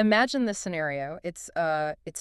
Imagine this scenario. It's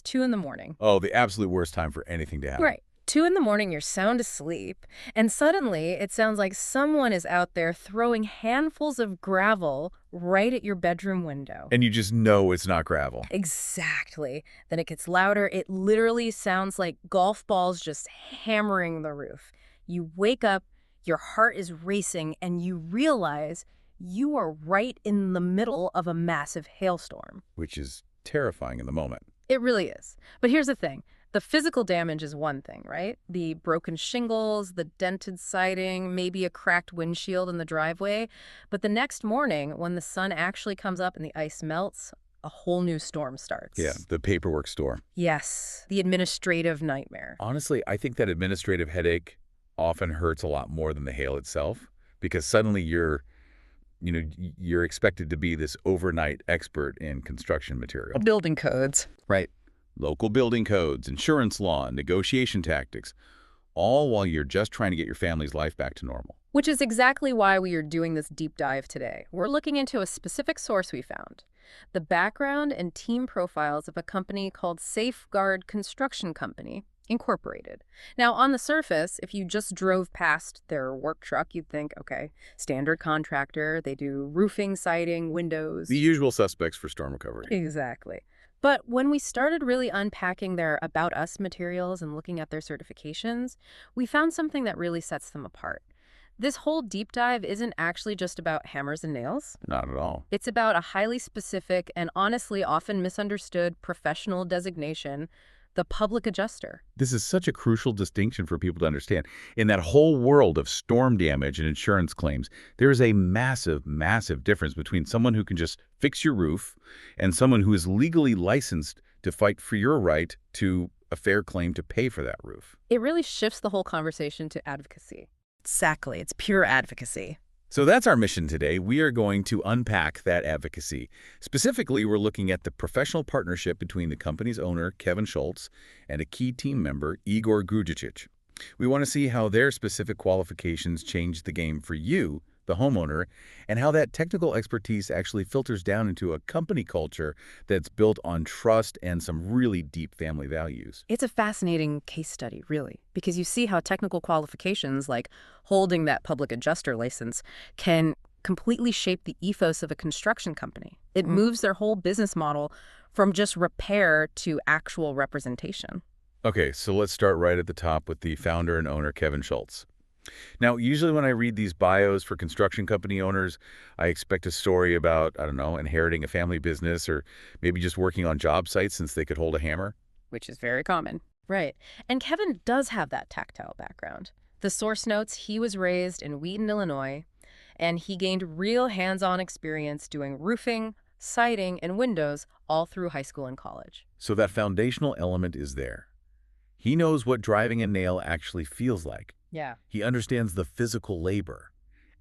2 in the morning. Oh, the absolute worst time for anything to happen. Right. 2 in the morning, you're sound asleep, and suddenly it sounds like someone is out there throwing handfuls of gravel right at your bedroom window. And you just know it's not gravel. Exactly. Then it gets louder. It literally sounds like golf balls just hammering the roof. You wake up, your heart is racing, and you realize you are right in the middle of a massive hailstorm. Which is terrifying in the moment. It really is. But here's the thing. The physical damage is one thing, right? The broken shingles, the dented siding, maybe a cracked windshield in the driveway. But the next morning, when the sun actually comes up and the ice melts, a whole new storm starts. Yeah, the paperwork storm. Yes, the administrative nightmare. Honestly, I think that administrative headache often hurts a lot more than the hail itself, because suddenly you're expected to be this overnight expert in construction material. Building codes. Right. Local building codes, insurance law, and negotiation tactics, all while you're just trying to get your family's life back to normal. Which is exactly why we are doing this deep dive today. We're looking into a specific source we found. The background and team profiles of a company called Safeguard Construction Company, Incorporated. Now, on the surface, if you just drove past their work truck, you'd think, okay, standard contractor, they do roofing, siding, windows. The usual suspects for storm recovery. Exactly. But when we started really unpacking their About Us materials and looking at their certifications, we found something that really sets them apart. This whole deep dive isn't actually just about hammers and nails. Not at all. It's about a highly specific and honestly often misunderstood professional designation, the public adjuster. This is such a crucial distinction for people to understand. In that whole world of storm damage and insurance claims, there is a massive, massive difference between someone who can just fix your roof and someone who is legally licensed to fight for your right to a fair claim to pay for that roof. It really shifts the whole conversation to advocacy. Exactly. It's pure advocacy. So that's our mission today. We are going to unpack that advocacy. Specifically, we're looking at the professional partnership between the company's owner, Kevin Schultz, and a key team member, Igor. We want to see how their specific qualifications change the game for you, the homeowner, and how that technical expertise actually filters down into a company culture that's built on trust and some really deep family values. It's a fascinating case study, really, because you see how technical qualifications like holding that public adjuster license can completely shape the ethos of a construction company. It moves their whole business model from just repair to actual representation. Okay, so let's start right at the top with the founder and owner, Kevin Schultz. Now, usually when I read these bios for construction company owners, I expect a story about, I don't know, inheriting a family business or maybe just working on job sites since they could hold a hammer. Which is very common. Right. And Kevin does have that tactile background. The source notes he was raised in Wheaton, Illinois, and he gained real hands-on experience doing roofing, siding, and windows all through high school and college. So that foundational element is there. He knows what driving a nail actually feels like. Yeah. He understands the physical labor.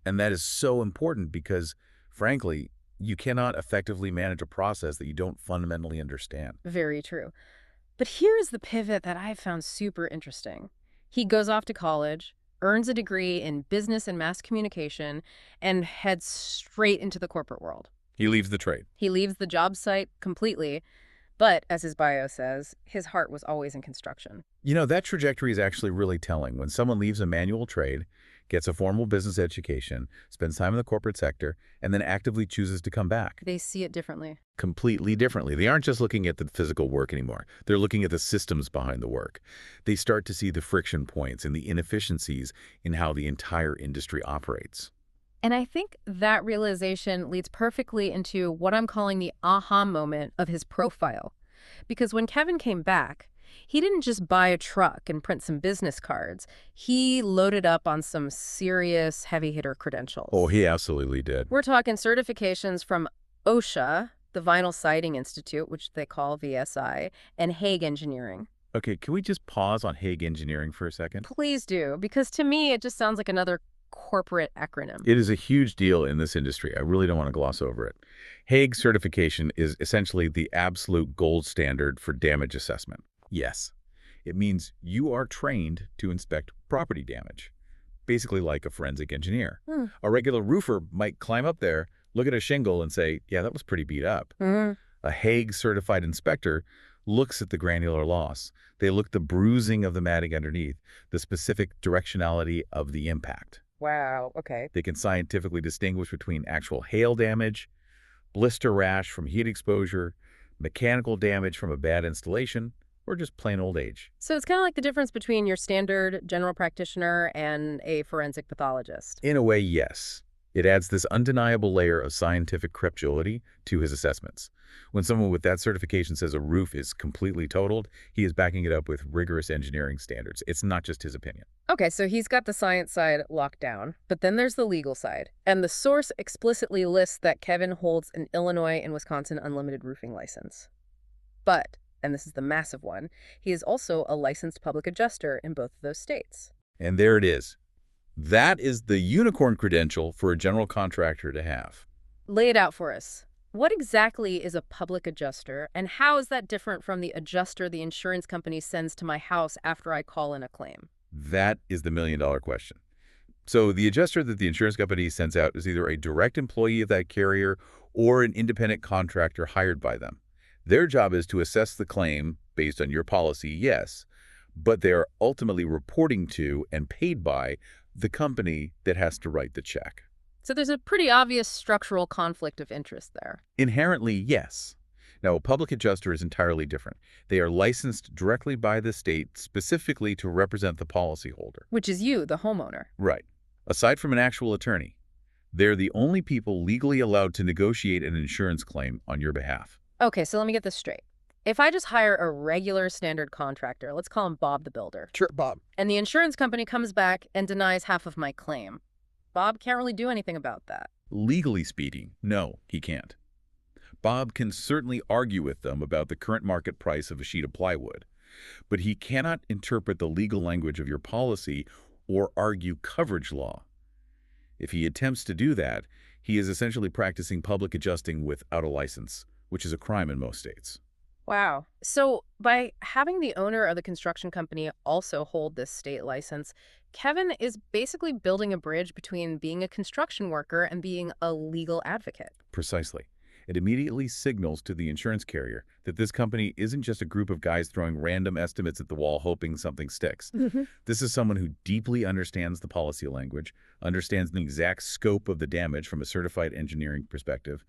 And that is so important because, frankly, you cannot effectively manage a process that you don't fundamentally understand. Very true. But here is the pivot that I found super interesting. He goes off to college, earns a degree in business and mass communication, and heads straight into the corporate world. He leaves the trade. He leaves the job site completely. But, as his bio says, his heart was always in construction. You know, that trajectory is actually really telling. When someone leaves a manual trade, gets a formal business education, spends time in the corporate sector, and then actively chooses to come back. They see it differently. Completely differently. They aren't just looking at the physical work anymore. They're looking at the systems behind the work. They start to see the friction points and the inefficiencies in how the entire industry operates. And I think that realization leads perfectly into what I'm calling the aha moment of his profile. Because when Kevin came back, he didn't just buy a truck and print some business cards. He loaded up on some serious heavy-hitter credentials. Oh, he absolutely did. We're talking certifications from OSHA, the Vinyl Siding Institute, which they call VSI, and HAAG Engineering. Okay, can we just pause on HAAG Engineering for a second? Please do, because to me, it just sounds like another corporate acronym. It is a huge deal in this industry. I really don't want to gloss over it. HAAG certification is essentially the absolute gold standard for damage assessment. Yes, it means you are trained to inspect property damage, basically like a forensic engineer. A regular roofer might climb up there, look at a shingle and say, yeah, that was pretty beat up. A A HAAG-certified inspector looks at the granular loss. They look at the bruising of the matting underneath, the specific directionality of the impact. Wow, okay. They can scientifically distinguish between actual hail damage, blister rash from heat exposure, mechanical damage from a bad installation, or just plain old age. So it's kind of like the difference between your standard general practitioner and a forensic pathologist. In a way, yes. It adds this undeniable layer of scientific credibility to his assessments. When someone with that certification says a roof is completely totaled, he is backing it up with rigorous engineering standards. It's not just his opinion. Okay, so he's got the science side locked down, but then there's the legal side. And the source explicitly lists that Kevin holds an Illinois and Wisconsin unlimited roofing license. But, and this is the massive one, he is also a licensed public adjuster in both of those states. And there it is. That is the unicorn credential for a general contractor to have. Lay it out for us. What exactly is a public adjuster, and how is that different from the adjuster the insurance company sends to my house after I call in a claim? That is the million-dollar question. So the adjuster that the insurance company sends out is either a direct employee of that carrier or an independent contractor hired by them. Their job is to assess the claim based on your policy, yes, but they are ultimately reporting to and paid by the company that has to write the check. So there's a pretty obvious structural conflict of interest there. Inherently, yes. Now, a public adjuster is entirely different. They are licensed directly by the state specifically to represent the policyholder. Which is you, the homeowner. Right. Aside from an actual attorney, they're the only people legally allowed to negotiate an insurance claim on your behalf. Okay, so let me get this straight. If I just hire a regular standard contractor, let's call him Bob the Builder. Sure, Bob. And the insurance company comes back and denies half of my claim, Bob can't really do anything about that. Legally speaking, no, he can't. Bob can certainly argue with them about the current market price of a sheet of plywood, but he cannot interpret the legal language of your policy or argue coverage law. If he attempts to do that, he is essentially practicing public adjusting without a license, which is a crime in most states. Wow. So by having the owner of the construction company also hold this state license, Kevin is basically building a bridge between being a construction worker and being a legal advocate. Precisely. It immediately signals to the insurance carrier that this company isn't just a group of guys throwing random estimates at the wall hoping something sticks. This is someone who deeply understands the policy language, understands the exact scope of the damage from a certified engineering perspective,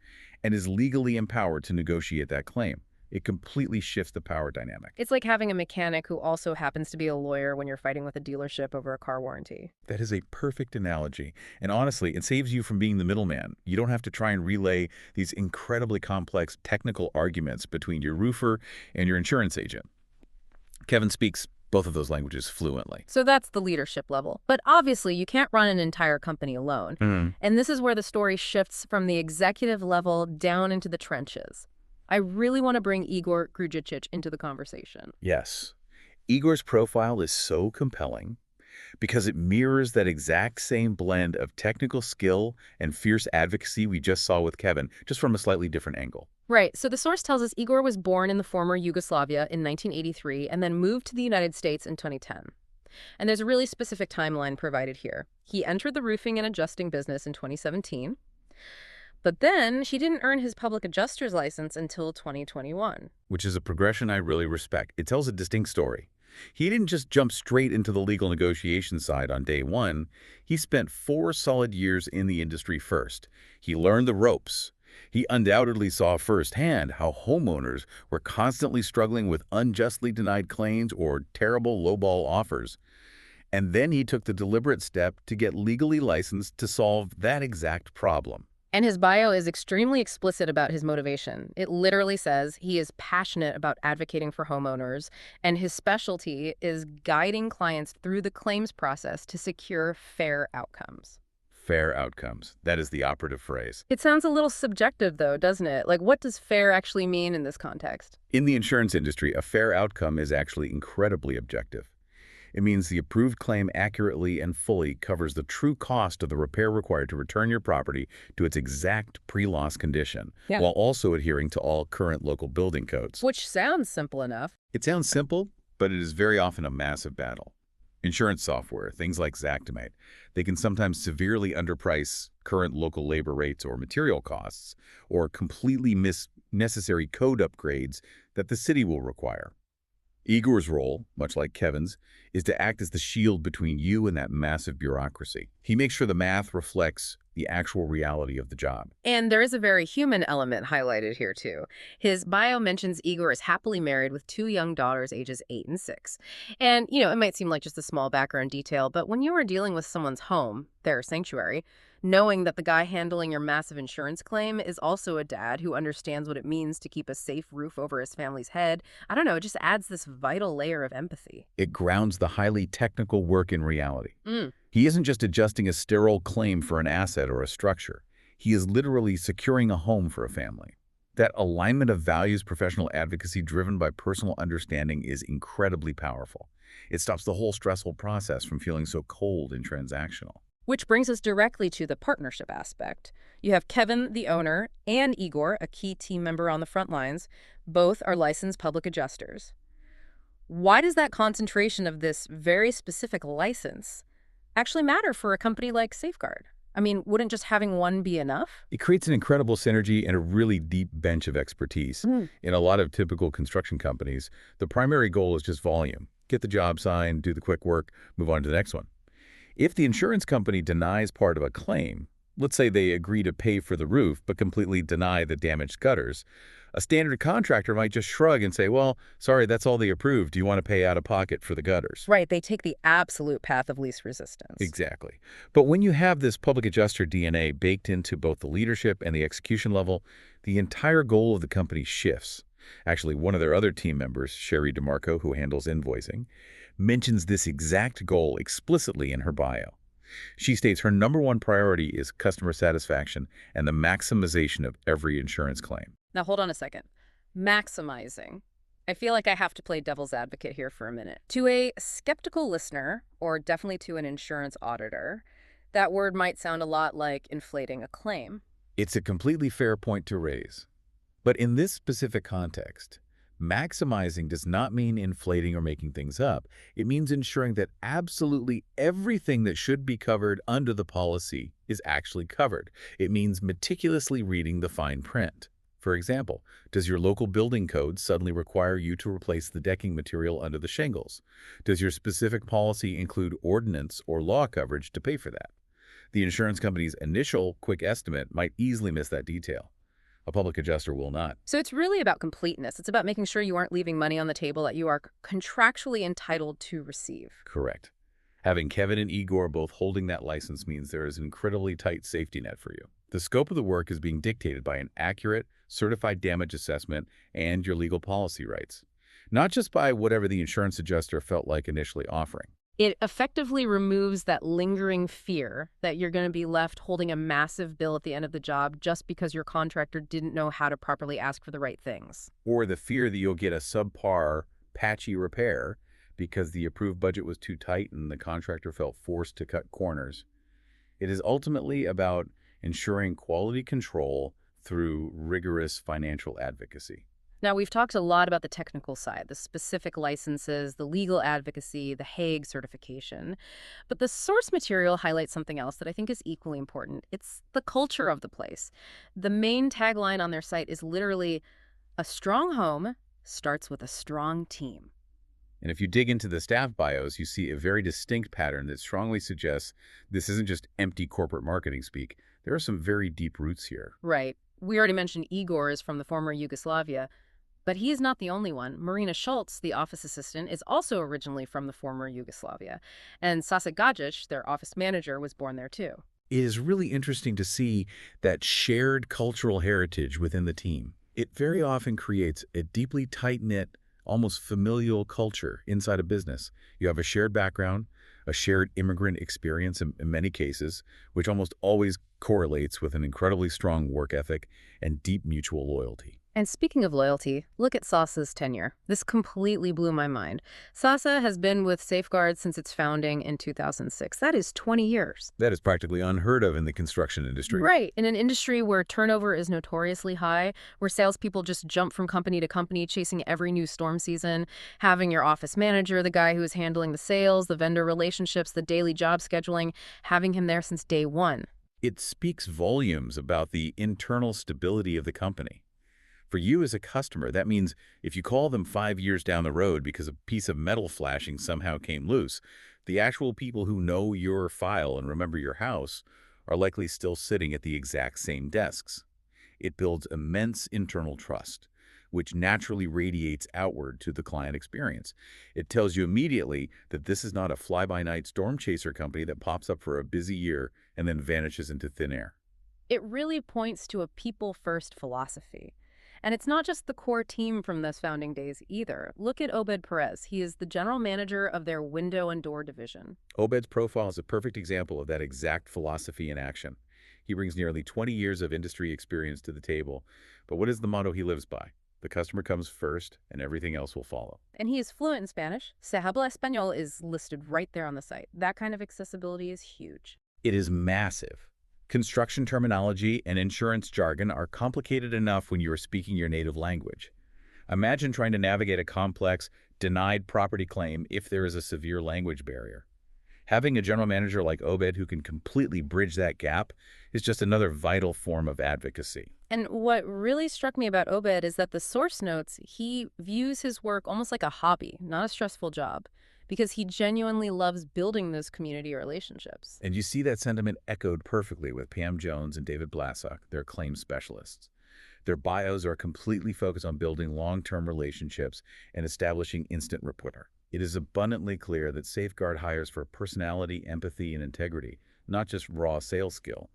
and is legally empowered to negotiate that claim. It completely shifts the power dynamic. It's like having a mechanic who also happens to be a lawyer when you're fighting with a dealership over a car warranty. That is a perfect analogy. And honestly, it saves you from being the middleman. You don't have to try and relay these incredibly complex technical arguments between your roofer and your insurance agent. Kevin speaks both of those languages fluently. So that's the leadership level. But obviously, you can't run an entire company alone. And this is where the story shifts from the executive level down into the trenches. I really want to bring Igor Grujicic into the conversation. Yes. Igor's profile is so compelling because it mirrors that exact same blend of technical skill and fierce advocacy we just saw with Kevin, just from a slightly different angle. Right. So the source tells us Igor was born in the former Yugoslavia in 1983 and then moved to the United States in 2010. And there's a really specific timeline provided here. He entered the roofing and adjusting business in 2017. But then he didn't earn his public adjuster's license until 2021. Which is a progression I really respect. It tells a distinct story. He didn't just jump straight into the legal negotiation side on day one. He spent 4 solid years in the industry first. He learned the ropes. He undoubtedly saw firsthand how homeowners were constantly struggling with unjustly denied claims or terrible lowball offers. And then he took the deliberate step to get legally licensed to solve that exact problem. And his bio is extremely explicit about his motivation. It literally says he is passionate about advocating for homeowners, and his specialty is guiding clients through the claims process to secure fair outcomes. Fair outcomes. That is the operative phrase. It sounds a little subjective, though, doesn't it? Like, what does fair actually mean in this context? In the insurance industry, a fair outcome is actually incredibly objective. It means the approved claim accurately and fully covers the true cost of the repair required to return your property to its exact pre-loss condition, while also adhering to all current local building codes. Which sounds simple enough. It sounds simple, but it is very often a massive battle. Insurance software, things like Xactimate, they can sometimes severely underprice current local labor rates or material costs, or completely miss necessary code upgrades that the city will require. Igor's role, much like Kevin's, is to act as the shield between you and that massive bureaucracy. He makes sure the math reflects the actual reality of the job. And there is a very human element highlighted here, too. His bio mentions Igor is happily married with two young daughters, ages 8 and 6. And, it might seem like just a small background detail, but when you are dealing with someone's home, their sanctuary, knowing that the guy handling your massive insurance claim is also a dad who understands what it means to keep a safe roof over his family's head, I don't know, it just adds this vital layer of empathy. It grounds the highly technical work in reality. Mm. He isn't just adjusting a sterile claim for an asset or a structure. He is literally securing a home for a family. That alignment of values professional advocacy driven by personal understanding is incredibly powerful. It stops the whole stressful process from feeling so cold and transactional. Which brings us directly to the partnership aspect. You have Kevin, the owner, and Igor, a key team member on the front lines. Both are licensed public adjusters. Why does that concentration of this very specific license actually matter for a company like Safeguard? I mean, wouldn't just having one be enough? It creates an incredible synergy and a really deep bench of expertise. In a lot of typical construction companies, the primary goal is just volume. Get the job signed, do the quick work, move on to the next one. If the insurance company denies part of a claim, let's say they agree to pay for the roof but completely deny the damaged gutters, a standard contractor might just shrug and say, well, sorry, that's all they approved. Do you want to pay out of pocket for the gutters? Right, they take the absolute path of least resistance. Exactly. But when you have this public adjuster DNA baked into both the leadership and the execution level, the entire goal of the company shifts. Actually, one of their other team members, Sherry DeMarco, who handles invoicing, mentions this exact goal explicitly in her bio. She states her #1 priority is customer satisfaction and the maximization of every insurance claim. Now, hold on a second. Maximizing. I feel like I have to play devil's advocate here for a minute. To a skeptical listener, or definitely to an insurance auditor, that word might sound a lot like inflating a claim. It's a completely fair point to raise. But in this specific context, maximizing does not mean inflating or making things up. It means ensuring that absolutely everything that should be covered under the policy is actually covered. It means meticulously reading the fine print. For example, does your local building code suddenly require you to replace the decking material under the shingles? Does your specific policy include ordinance or law coverage to pay for that? The insurance company's initial quick estimate might easily miss that detail. A public adjuster will not. So it's really about completeness. It's about making sure you aren't leaving money on the table that you are contractually entitled to receive. Correct. Having Kevin and Igor both holding that license means there is an incredibly tight safety net for you. The scope of the work is being dictated by an accurate, certified damage assessment and your legal policy rights, not just by whatever the insurance adjuster felt like initially offering. It effectively removes that lingering fear that you're going to be left holding a massive bill at the end of the job just because your contractor didn't know how to properly ask for the right things. Or the fear that you'll get a subpar, patchy repair because the approved budget was too tight and the contractor felt forced to cut corners. It is ultimately about ensuring quality control through rigorous financial advocacy. Now, we've talked a lot about the technical side, the specific licenses, the legal advocacy, the HAAG certification. But the source material highlights something else that I think is equally important. It's the culture of the place. The main tagline on their site is literally, "A strong home starts with a strong team." And if you dig into the staff bios, you see a very distinct pattern that strongly suggests this isn't just empty corporate marketing speak. There are some very deep roots here. Right. We already mentioned Igor is from the former Yugoslavia. But he is not the only one. Marina Schultz, the office assistant, is also originally from the former Yugoslavia. And Sasa Gajic, their office manager, was born there too. It is really interesting to see that shared cultural heritage within the team. It very often creates a deeply tight-knit, almost familial culture inside a business. You have a shared background, a shared immigrant experience in many cases, which almost always correlates with an incredibly strong work ethic and deep mutual loyalty. And speaking of loyalty, look at Sasa's tenure. This completely blew my mind. Sasa has been with Safeguard since its founding in 2006. That is 20 years. That is practically unheard of in the construction industry. Right. In an industry where turnover is notoriously high, where salespeople just jump from company to company chasing every new storm season, having your office manager, the guy who is handling the sales, the vendor relationships, the daily job scheduling, having him there since day one. It speaks volumes about the internal stability of the company. For you as a customer, that means if you call them 5 years down the road because a piece of metal flashing somehow came loose, the actual people who know your file and remember your house are likely still sitting at the exact same desks. It builds immense internal trust, which naturally radiates outward to the client experience. It tells you immediately that this is not a fly-by-night storm chaser company that pops up for a busy year and then vanishes into thin air. It really points to a people-first philosophy. And it's not just the core team from those founding days either. Look at Obed Perez. He is the general manager of their window and door division. Obed's profile is a perfect example of that exact philosophy in action. He brings nearly 20 years of industry experience to the table, but what is the motto he lives by? The customer comes first, and everything else will follow. And he is fluent in Spanish. Se habla español is listed right there on the site. That kind of accessibility is huge. It is massive. Construction terminology and insurance jargon are complicated enough when you are speaking your native language. Imagine trying to navigate a complex, denied property claim if there is a severe language barrier. Having a general manager like Obed who can completely bridge that gap is just another vital form of advocacy. And what really struck me about Obed is that the source notes, he views his work almost like a hobby, not a stressful job, because he genuinely loves building those community relationships. And you see that sentiment echoed perfectly with Pam Jones and David Blassock, their claims specialists. Their bios are completely focused on building long-term relationships and establishing instant rapport. It is abundantly clear that Safeguard hires for personality, empathy, and integrity, not just raw sales skill.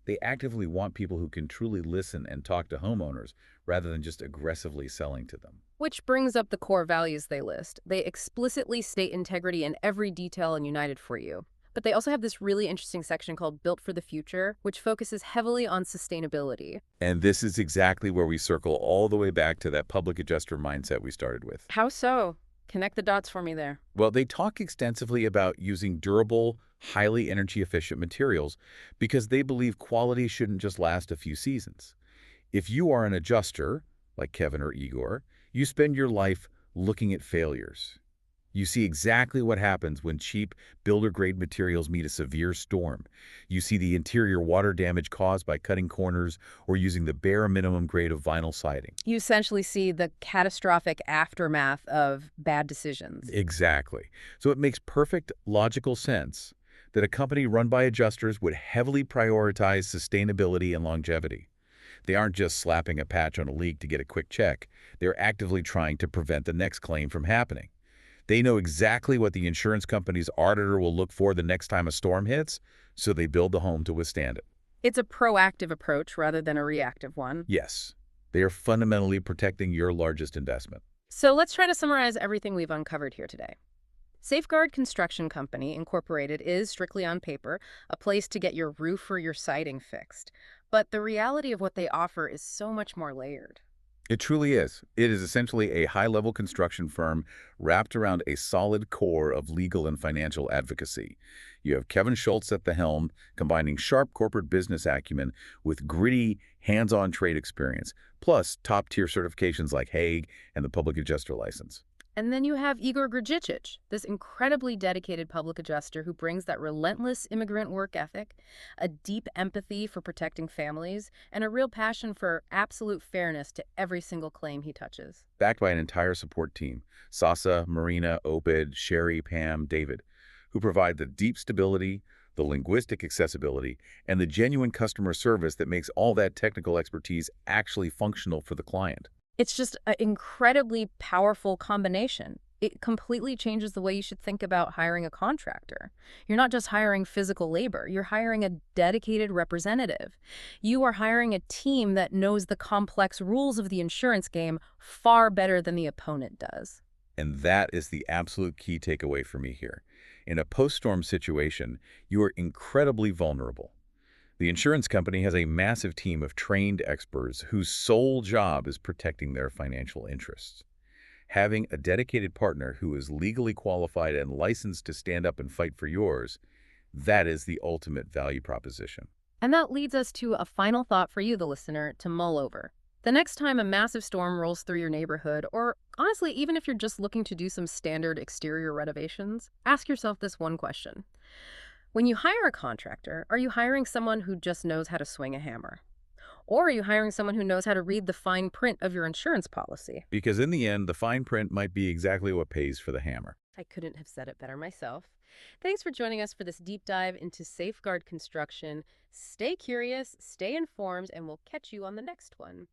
They actively want people who can truly listen and talk to homeowners rather than just aggressively selling to them. Which brings up the core values they list. They explicitly state integrity in every detail in United for You. But they also have this really interesting section called Built for the Future, which focuses heavily on sustainability. And this is exactly where we circle all the way back to that public adjuster mindset we started with. How so? Connect the dots for me there. Well, they talk extensively about using durable, highly energy-efficient materials because they believe quality shouldn't just last a few seasons. If you are an adjuster, like Kevin or Igor, you spend your life looking at failures. You see exactly what happens when cheap builder-grade materials meet a severe storm. You see the interior water damage caused by cutting corners or using the bare minimum grade of vinyl siding. You essentially see the catastrophic aftermath of bad decisions. Exactly. So it makes perfect logical sense that a company run by adjusters would heavily prioritize sustainability and longevity. They aren't just slapping a patch on a leak to get a quick check. They're actively trying to prevent the next claim from happening. They know exactly what the insurance company's auditor will look for the next time a storm hits, so they build the home to withstand it. It's a proactive approach rather than a reactive one. Yes, they are fundamentally protecting your largest investment. So let's try to summarize everything we've uncovered here today. Safeguard Construction Company, Incorporated, is, strictly on paper, a place to get your roof or your siding fixed. But the reality of what they offer is so much more layered. It truly is. It is essentially a high-level construction firm wrapped around a solid core of legal and financial advocacy. You have Kevin Schultz at the helm, combining sharp corporate business acumen with gritty, hands-on trade experience, plus top-tier certifications like HAAG and the public adjuster license. And then you have Igor Grdzičić, this incredibly dedicated public adjuster who brings that relentless immigrant work ethic, a deep empathy for protecting families, and a real passion for absolute fairness to every single claim he touches. Backed by an entire support team, Sasa, Marina, Obed, Sherry, Pam, David, who provide the deep stability, the linguistic accessibility, and the genuine customer service that makes all that technical expertise actually functional for the client. It's just an incredibly powerful combination. It completely changes the way you should think about hiring a contractor. You're not just hiring physical labor, you're hiring a dedicated representative. You are hiring a team that knows the complex rules of the insurance game far better than the opponent does. And that is the absolute key takeaway for me here. In a post-storm situation, you are incredibly vulnerable. The insurance company has a massive team of trained experts whose sole job is protecting their financial interests. Having a dedicated partner who is legally qualified and licensed to stand up and fight for yours, that is the ultimate value proposition. And that leads us to a final thought for you, the listener, to mull over. The next time a massive storm rolls through your neighborhood, or honestly, even if you're just looking to do some standard exterior renovations, ask yourself this one question. When you hire a contractor, are you hiring someone who just knows how to swing a hammer? Or are you hiring someone who knows how to read the fine print of your insurance policy? Because in the end, the fine print might be exactly what pays for the hammer. I couldn't have said it better myself. Thanks for joining us for this deep dive into safeguard construction. Stay curious, stay informed, and we'll catch you on the next one.